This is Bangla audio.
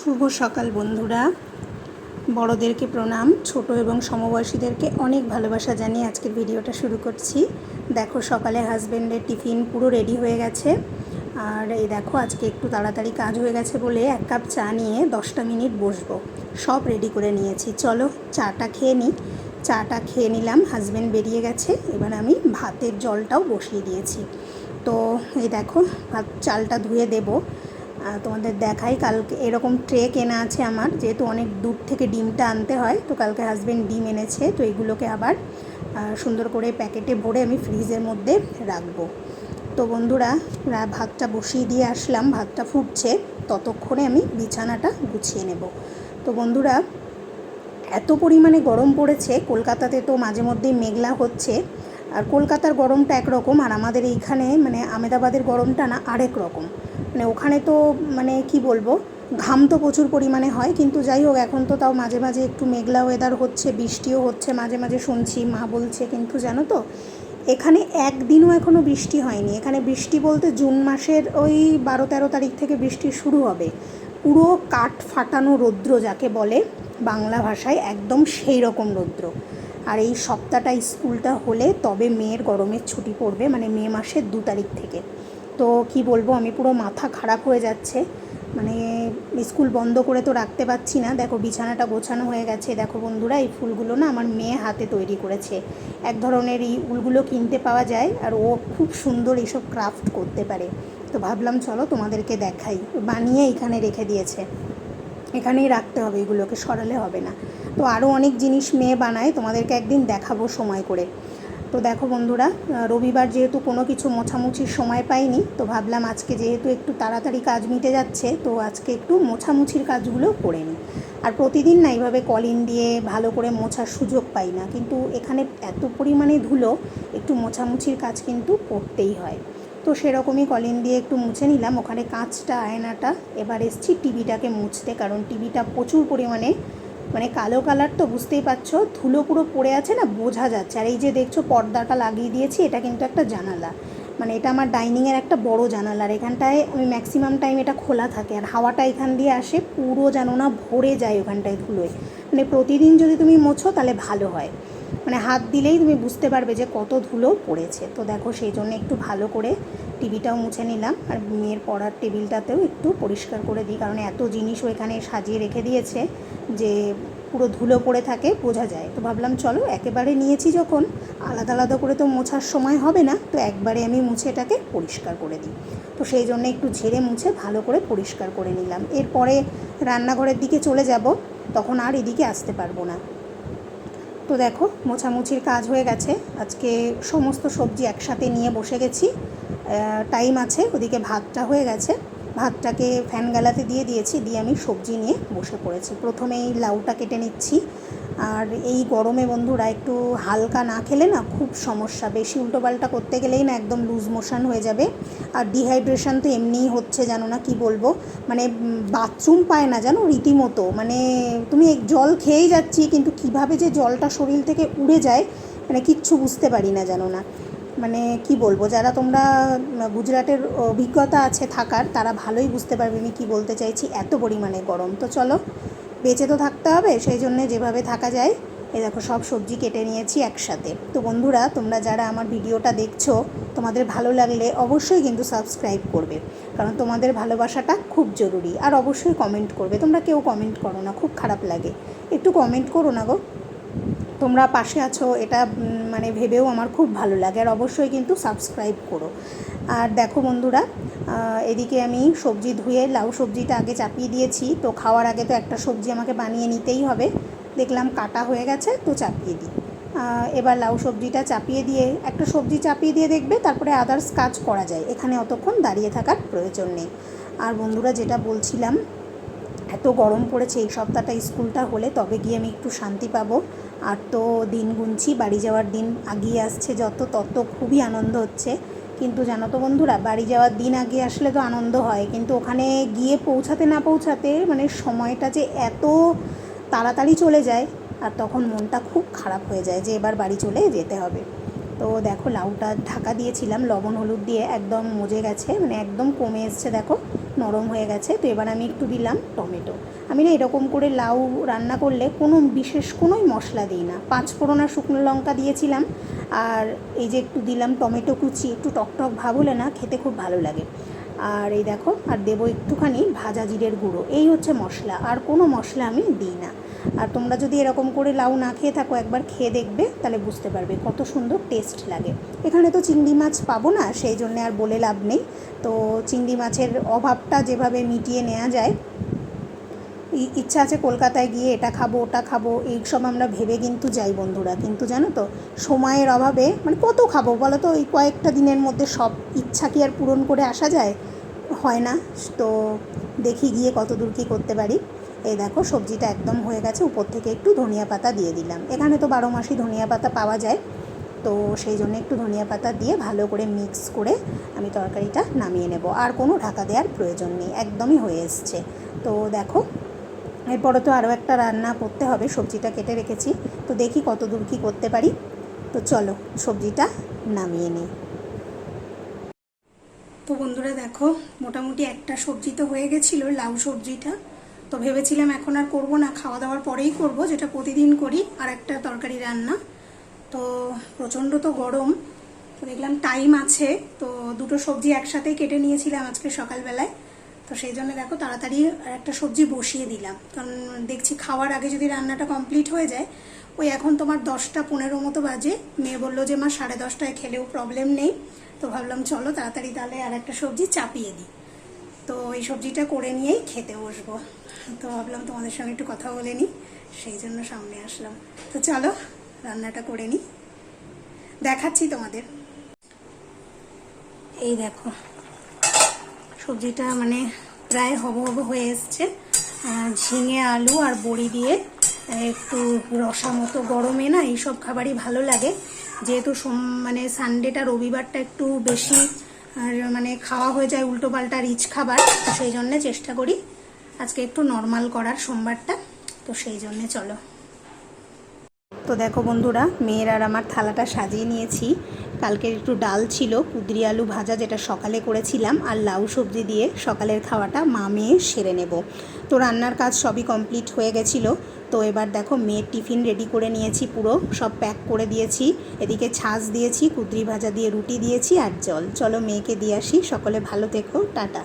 শুভ সকাল বন্ধুরা, বড়দেরকে প্রণাম, ছোট এবং সমবয়সীদেরকে অনেক ভালোবাসা জানিয়ে আজকের ভিডিওটা শুরু করছি। দেখো সকালে হাজব্যান্ডের টিফিন পুরো রেডি হয়ে গেছে। আর এই দেখো আজকে একটু তাড়াতাড়ি কাজ হয়ে গেছে বলে 1 কাপ চা নিয়ে 10টা মিনিট বসবো। সব রেডি করে নিয়েছি, চলো চাটা খেয়ে নিই। চাটা খেয়ে নিলাম, হাজব্যান্ড বেরিয়ে গেছে। এবার আমি ভাতের জলটাও বসিয়ে দিয়েছি। তো এই দেখো চালটা ধুয়ে দেবো। তোমাদের দেখাই, কালকে এরকম ট্রে কেনা আছে আমার, যেহেতু অনেক দূর থেকে ডিমটা আনতে হয়। তো কালকে হাজব্যান্ড ডিম এনেছে, তো এগুলোকে আবার সুন্দর করে প্যাকেটে ভরে আমি ফ্রিজের মধ্যে রাখবো। তো বন্ধুরা ভাতটা বসিয়ে দিয়ে আসলাম, ভাতটা ফুটছে, ততক্ষণে আমি বিছানাটা গুছিয়ে নেব। তো বন্ধুরা এত পরিমাণে গরম পড়েছে, কলকাতাতে তো মাঝে মধ্যেই মেঘলা হচ্ছে। আর কলকাতার গরমটা একরকম, আর আমাদের এইখানে মানে আমেদাবাদের গরমটা না আরেক রকম। মানে ওখানে তো মানে কি বলবো, ঘাম তো প্রচুর পরিমাণে হয়, কিন্তু যাই হোক এখন তো তাও মাঝে মাঝে একটু মেঘলা ওয়েদার হচ্ছে, বৃষ্টিও হচ্ছে মাঝে মাঝে শুনছি, মা বলছে। কিন্তু জানো তো এখানে একদিনও এখনও বৃষ্টি হয়নি। এখানে বৃষ্টি বলতে জুন মাসের ওই 12-13 তারিখ থেকে বৃষ্টি শুরু হবে। পুরো কাঠ ফাটানো রৌদ্র যাকে বলে বাংলা ভাষায়, একদম সেই রকম রৌদ্র। আর এই সপ্তাহটা স্কুলটা হলে তবে মেয়ের গরমের ছুটি পড়বে, মানে মে মাসের 2 তারিখ থেকে। তো কি বলবো, আমি পুরো মাথা খারাপ হয়ে যাচ্ছে। মানে স্কুল বন্ধ করে তো রাখতে পারছি না। দেখো বিছানাটা গোছানো হয়ে গেছে। দেখো বন্ধুরা এই ফুলগুলো না আমার মেয়ে হাতে তৈরি করেছে। এক ধরনের এই উলগুলো কিনতে পাওয়া যায়, আর ও খুব সুন্দর এইসব ক্রাফট করতে পারে। তো ভাবলাম চলো তোমাদেরকে দেখাই, বানিয়ে এখানে রেখে দিয়েছে। এখানেই রাখতে হবে, এগুলোকে সরালে হবে না। তো আরও অনেক জিনিস মেয়ে বানায়, তোমাদেরকে একদিন দেখাবো সময় করে। তো দেখো বন্ধুরা, রবিবার যেহেতু কোনো কিছু মোছামুছির সময় পাইনি, তো ভাবলাম আজকে যেহেতু একটু তাড়াতাড়ি কাজ মিটে যাচ্ছে, তো আজকে একটু মোছামুছির কাজগুলো করে নিই। আর প্রতিদিন না এইভাবে কলিন দিয়ে ভালো করে মোছার সুযোগ পাই না, কিন্তু এখানে এত পরিমাণে ধুলো, একটু মোছামুছির কাজ কিন্তু করতেই হয়। তো সেরকমই কলিন দিয়ে একটু মুছে নিলাম ওখানে কাঁচটা, আয়নাটা। এবার এসছি টিভিটাকে মুছতে, কারণ টিভিটা প্রচুর পরিমাণে মানে কালো কালার, তো বুঝতেই পারছো ধুলো পুরো পড়ে আছে না, বোঝা যাচ্ছে। আর এই যে দেখছো পর্দাটা লাগিয়ে দিয়েছি, এটা কিন্তু একটা জানালা, মানে এটা আমার ডাইনিংয়ের একটা বড় জানালা। আর এখানটায় আমি ম্যাক্সিমাম টাইম এটা খোলা থাকে, আর হাওয়াটা এখান দিয়ে আসে, পুরো যেন না ভরে যায় ওখানটায় ধুলোয়। মানে প্রতিদিন যদি তুমি মোছো তাহলে ভালো হয়, মানে হাত দিলেই তুমি বুঝতে পারবে যে কত ধুলো পড়েছে। তো দেখো সেই জন্য একটু ভালো করে টিভিটাও মুছে নিলাম, আর মেয়ের পড়ার টেবিলটাতেও একটু পরিষ্কার করে দিই, কারণ এত জিনিসও এখানে সাজিয়ে রেখে দিয়েছে যে পুরো ধুলো পড়ে থাকে, বোঝা যায়। তো ভাবলাম চলো একেবারে নিয়েছি যখন, আলাদা আলাদা করে তো মোছার সময় হবে না, তো একবারে আমি মুছে এটাকে পরিষ্কার করে দিই। তো সেই জন্য একটু ঝেড়ে মুছে ভালো করে পরিষ্কার করে নিলাম। এরপরে রান্নাঘরের দিকে চলে যাব, তখন আর এদিকে আসতে পারবো না। তো দেখো মোছামুছির কাজ হয়ে গেছে, আজকে সমস্ত সবজি একসাথে নিয়ে বসে গেছি। টাইম আছে, ওদিকে ভাতটা হয়ে গেছে, ভাতটাকে ফ্যান গালাতে দিয়ে দিয়েছি, দিয়ে আমি সবজি নিয়ে বসে পড়েছি। প্রথমেই লাউটা কেটে নিচ্ছি। আর এই গরমে বন্ধুরা একটু হালকা না খেলে না খুব সমস্যা, বেশি উল্টোপাল্টা করতে গেলেই না একদম লুজ মোশন হয়ে যাবে। আর ডিহাইড্রেশন তো এমনিই হচ্ছে, জানো না কি বলবো, মানে বাথরুম পায় না জানো রীতিমতো। মানে তুমি জল খেয়েই যাচ্ছি, কিন্তু কিভাবে যে জলটা শরীর থেকে উড়ে যায় মানে কিচ্ছু বুঝতে পারি না, জানো না। মানে কি বলবো, যারা তোমরা গুজরাটের অভিজ্ঞতা আছে থাকার, তারা ভালোই বুঝতে পারবে আমি কি বলতে চাইছি। এত পরিমাণে গরম, তো চলো বেঁচে তো থাকতে হবে, সেই জন্য যেভাবে থাকা যায়। এই দেখো সব সবজি কেটে নিয়েছি একসাথে। তো বন্ধুরা তোমরা যারা আমার ভিডিওটা দেখছো, তোমাদের ভালো লাগলে অবশ্যই কিন্তু সাবস্ক্রাইব করবে, কারণ তোমাদের ভালোবাসাটা খুব জরুরি। আর অবশ্যই কমেন্ট করবে, তোমরা কেউ কমেন্ট করো না, খুব খারাপ লাগে। একটু কমেন্ট করো না গো, তোমরা পাশে আছো এটা মানে ভেবেও আমার খুব ভালো লাগে। আর অবশ্যই কিন্তু সাবস্ক্রাইব করো। আর দেখো বন্ধুরা, এদিকে আমি সবজি ধুয়ে লাউ সবজিটা আগে চাপিয়ে দিয়েছি। তো খাওয়ার আগে তো একটা সবজি আমাকে বানিয়ে নিতেই হবে, দেখলাম কাটা হয়ে গেছে, তো চাপিয়ে দিই। এবার লাউ সবজিটা চাপিয়ে দিয়ে, একটা সবজি চাপিয়ে দিয়ে দেখবে তারপরে আদার্স কাজ করা যায়, এখানে অতক্ষণ দাঁড়িয়ে থাকার প্রয়োজন নেই। আর বন্ধুরা যেটা বলছিলাম, এত গরম পড়েছে, এই সপ্তাহটা স্কুলটা হলে তবে গিয়ে আমি একটু শান্তি পাবো। আর তো দিন গুনছি, বাড়ি যাওয়ার দিন আগিয়ে আসছে যত, তত খুবই আনন্দ হচ্ছে। কিন্তু জানো তো বন্ধুরা, বাড়ি যাওয়ার দিন আগে আসলে তো আনন্দ হয়, কিন্তু ওখানে গিয়ে পৌঁছাতে না পৌঁছাতে মানে সময়টা যে এত তাড়াতাড়ি চলে যায়, আর তখন মনটা খুব খারাপ হয়ে যায় যে এবার বাড়ি চলে যেতে হবে। তো দেখো লাউটা ঢাকা দিয়েছিলাম লবণ হলুদ দিয়ে, একদম মজে গেছে, মানে একদম কমে এসছে, দেখো নরম হয়ে গেছে। তো এবার আমি একটু দিলাম টমেটো। আমি না এরকম করে লাউ রান্না করলে কোনো বিশেষ কোনোই মশলা দিই না, 5 ফোড়ন আর শুকনো লঙ্কা দিয়েছিলাম, আর এই যে একটু দিলাম টমেটো কুচি, একটু টকটক ভাব হলে না খেতে খুব ভালো লাগে। আর এই দেখো, আর দেবো একটুখানি ভাজা জিরের গুঁড়ো। এই হচ্ছে মশলা, আর কোনো মশলা আমি দিই না। আর তোমরা যদি এরকম করে লাউ না খেয়ে থাকো, একবার খেয়ে দেখবে, তাহলে বুঝতে পারবে কত সুন্দর টেস্ট লাগে। এখানে তো চিংড়ি মাছ পাবো না, সেই জন্যে আর বলে লাভ নেই। তো চিংড়ি মাছের অভাবটা যেভাবে মিটিয়ে নেওয়া যায়, ইচ্ছা আছে কলকাতায় গিয়ে এটা খাবো ওটা খাবো এই সব আমরা ভেবে কিন্তু যাই বন্ধুরা, কিন্তু জানো তো সময়ের অভাবে মানে কত খাবো বলো তো, এই কয়েকটা দিনের মধ্যে সব ইচ্ছা কি আর পূরণ করে আসা যায়? হয় না। তো দেখি গিয়ে কত দূর কী করতে পারি। এই দেখো সবজিটা একদম হয়ে গেছে, উপর থেকে একটু ধনিয়া পাতা দিয়ে দিলাম। এখানে তো 12 মাসই ধনিয়া পাতা পাওয়া যায়, তো সেই জন্য একটু ধনিয়া পাতা দিয়ে ভালো করে মিক্স করে আমি তরকারিটা নামিয়ে নেব। আর কোনো ঢাকা দেওয়ার প্রয়োজন নেই, একদমই হয়ে এসছে। তো দেখো এরপরে তো আরও একটা রান্না করতে হবে, সবজিটা কেটে রেখেছি, তো দেখি কত দূর কী করতে পারি। তো চলো সবজিটা নামিয়ে নিই। তো বন্ধুরা দেখো, মোটামুটি একটা সবজি তো হয়ে গেছিলো, লাউ সবজিটা। তো ভেবেছিলাম এখন আর করবো না, খাওয়া দাওয়ার পরেই করব, যেটা প্রতিদিন করি, আর একটা তরকারি রান্না। তো প্রচণ্ড তো গরম, তো দেখলাম টাইম আছে, তো দুটো সবজি একসাথেই কেটে নিয়েছিলাম আজকে সকালবেলায়। তো সেই জন্য দেখো তাড়াতাড়ি একটা সবজি বসিয়ে দিলাম, কারণ দেখছি খাওয়ার আগে যদি রান্নাটা কমপ্লিট হয়ে যায়। ওই এখন তোমার 10টা 15 মতো বাজে, মেয়ে বললো যে মা 10:30টায় খেলেও প্রবলেম নেই। তো ভাবলাম চলো তাড়াতাড়ি তাহলে আর একটা সবজি চাপিয়ে দিই। তো এই সবজিটা করে নিয়েই খেতে বসবো। তো ভাবলাম তোমাদের সঙ্গে একটু কথা বলে নিই, সেই জন্য সামনে আসলাম। তো চলো রান্নাটা করে নিই, দেখাচ্ছি তোমাদের। এই দেখো সবজিটা মানে প্রায় হব হয়ে এসছে। ঝিঙে আলু আর বড়ি দিয়ে একটু রসা মতো, গরমে না এইসব খাবারই ভালো লাগে। যেহেতু মানে সানডেটা রবিবারটা একটু বেশি আর মানে খাওয়া হয়ে যায় উল্টো পাল্টা রিচ খাবার, তো সেই জন্যে চেষ্টা করি আজকে একটু নর্মাল করার সোমবারটা। তো সেই জন্যে চলো। তো দেখো বন্ধুরা, মেয়ের আর আমার থালাটা সাজিয়ে নিয়েছি। কালকের একটু ডাল ছিল, কুদরি আলু ভাজা যেটা সকালে করেছিলাম, আর লাউ সবজি দিয়ে সকালের খাওয়াটা মা মেয়ে সেরে নেব। তো রান্নার কাজ সবই কমপ্লিট হয়ে গেছিলো। তো এবার দেখো মেয়ের টিফিন রেডি করে নিয়েছি, পুরো সব প্যাক করে দিয়েছি। এদিকে ছাঁচ দিয়েছি, কুদরি ভাজা দিয়ে রুটি দিয়েছি আর জল। চলো মেয়েকে দিয়ে আসি। সকলে ভালো থেকো, টাটা।